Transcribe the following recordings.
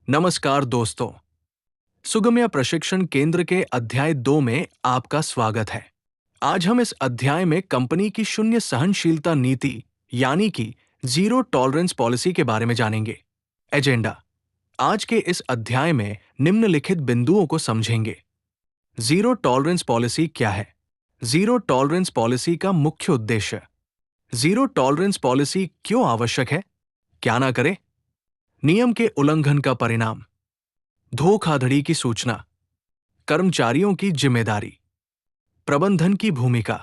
नमस्कार दोस्तों, सुगम्या प्रशिक्षण केंद्र के अध्याय 2 में आपका स्वागत है। आज हम इस अध्याय में कंपनी की शून्य सहनशीलता नीति यानी कि जीरो टॉलरेंस पॉलिसी के बारे में जानेंगे। एजेंडा: आज के इस अध्याय में निम्नलिखित बिंदुओं को समझेंगे। जीरो टॉलरेंस पॉलिसी क्या है? जीरो टॉलरेंस पॉलिसी का मुख्य उद्देश्य। जीरो टॉलरेंस पॉलिसी क्यों आवश्यक है? क्या ना करें? नियम के उल्लंघन का परिणाम, धोखाधड़ी की सूचना, कर्मचारियों की जिम्मेदारी, प्रबंधन की भूमिका।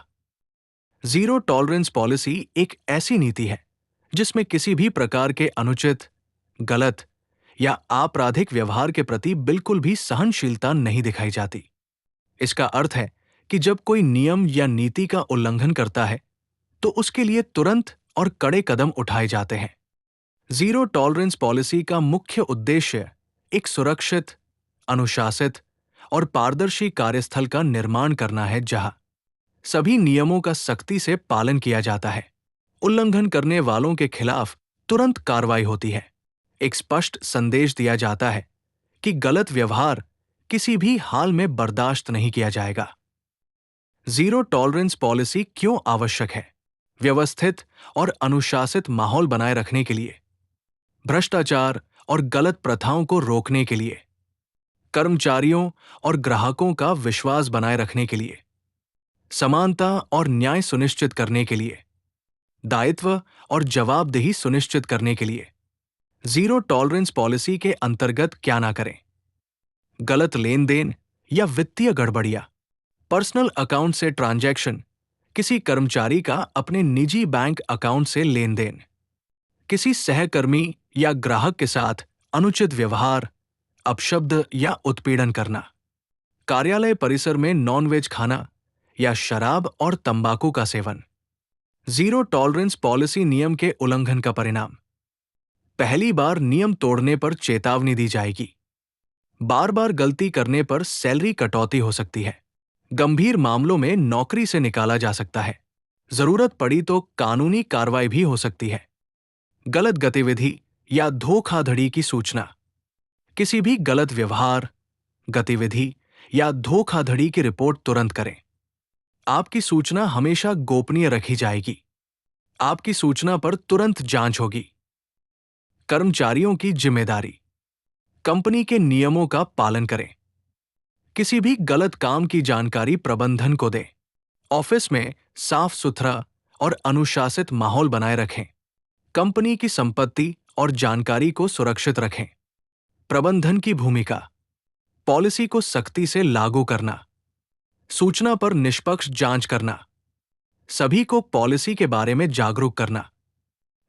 जीरो टॉलरेंस पॉलिसी एक ऐसी नीति है जिसमें किसी भी प्रकार के अनुचित, गलत या आपराधिक व्यवहार के प्रति बिल्कुल भी सहनशीलता नहीं दिखाई जाती। इसका अर्थ है कि जब कोई नियम या नीति का उल्लंघन करता है तो उसके लिए तुरंत और कड़े कदम उठाए जाते हैं। जीरो टॉलरेंस पॉलिसी का मुख्य उद्देश्य एक सुरक्षित, अनुशासित और पारदर्शी कार्यस्थल का निर्माण करना है जहां सभी नियमों का सख्ती से पालन किया जाता है, उल्लंघन करने वालों के खिलाफ तुरंत कार्रवाई होती है, एक स्पष्ट संदेश दिया जाता है कि गलत व्यवहार किसी भी हाल में बर्दाश्त नहीं किया जाएगा। जीरो टॉलरेंस पॉलिसी क्यों आवश्यक है? व्यवस्थित और अनुशासित माहौल बनाए रखने के लिए, भ्रष्टाचार और गलत प्रथाओं को रोकने के लिए, कर्मचारियों और ग्राहकों का विश्वास बनाए रखने के लिए, समानता और न्याय सुनिश्चित करने के लिए, दायित्व और जवाबदेही सुनिश्चित करने के लिए। जीरो टॉलरेंस पॉलिसी के अंतर्गत क्या ना करें? गलत लेन देन या वित्तीय गड़बड़ियां, पर्सनल अकाउंट से ट्रांजैक्शन, किसी कर्मचारी का अपने निजी बैंक अकाउंट से लेन देन, किसी सहकर्मी या ग्राहक के साथ अनुचित व्यवहार, अपशब्द या उत्पीड़न करना, कार्यालय परिसर में नॉनवेज खाना या शराब और तंबाकू का सेवन। जीरो टॉलरेंस पॉलिसी नियम के उल्लंघन का परिणाम: पहली बार नियम तोड़ने पर चेतावनी दी जाएगी, बार बार गलती करने पर सैलरी कटौती हो सकती है, गंभीर मामलों में नौकरी से निकाला जा सकता है, जरूरत पड़ी तो कानूनी कार्रवाई भी हो सकती है। गलत गतिविधि या धोखाधड़ी की सूचना: किसी भी गलत व्यवहार, गतिविधि या धोखाधड़ी की रिपोर्ट तुरंत करें। आपकी सूचना हमेशा गोपनीय रखी जाएगी। आपकी सूचना पर तुरंत जांच होगी। कर्मचारियों की जिम्मेदारी: कंपनी के नियमों का पालन करें। किसी भी गलत काम की जानकारी प्रबंधन को दें। ऑफिस में साफ सुथरा और अनुशासित माहौल बनाए रखें। कंपनी की संपत्ति और जानकारी को सुरक्षित रखें। प्रबंधन की भूमिका: पॉलिसी को सख्ती से लागू करना, सूचना पर निष्पक्ष जांच करना, सभी को पॉलिसी के बारे में जागरूक करना,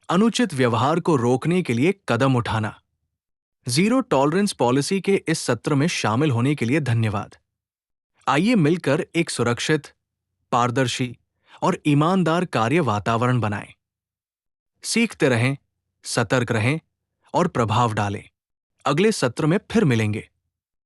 अनुचित व्यवहार को रोकने के लिए कदम उठाना। जीरो टॉलरेंस पॉलिसी के इस सत्र में शामिल होने के लिए धन्यवाद। आइए मिलकर एक सुरक्षित, पारदर्शी और ईमानदार कार्य वातावरण बनाएं। सीखते रहें, सतर्क रहें और प्रभाव डालें। अगले सत्र में फिर मिलेंगे।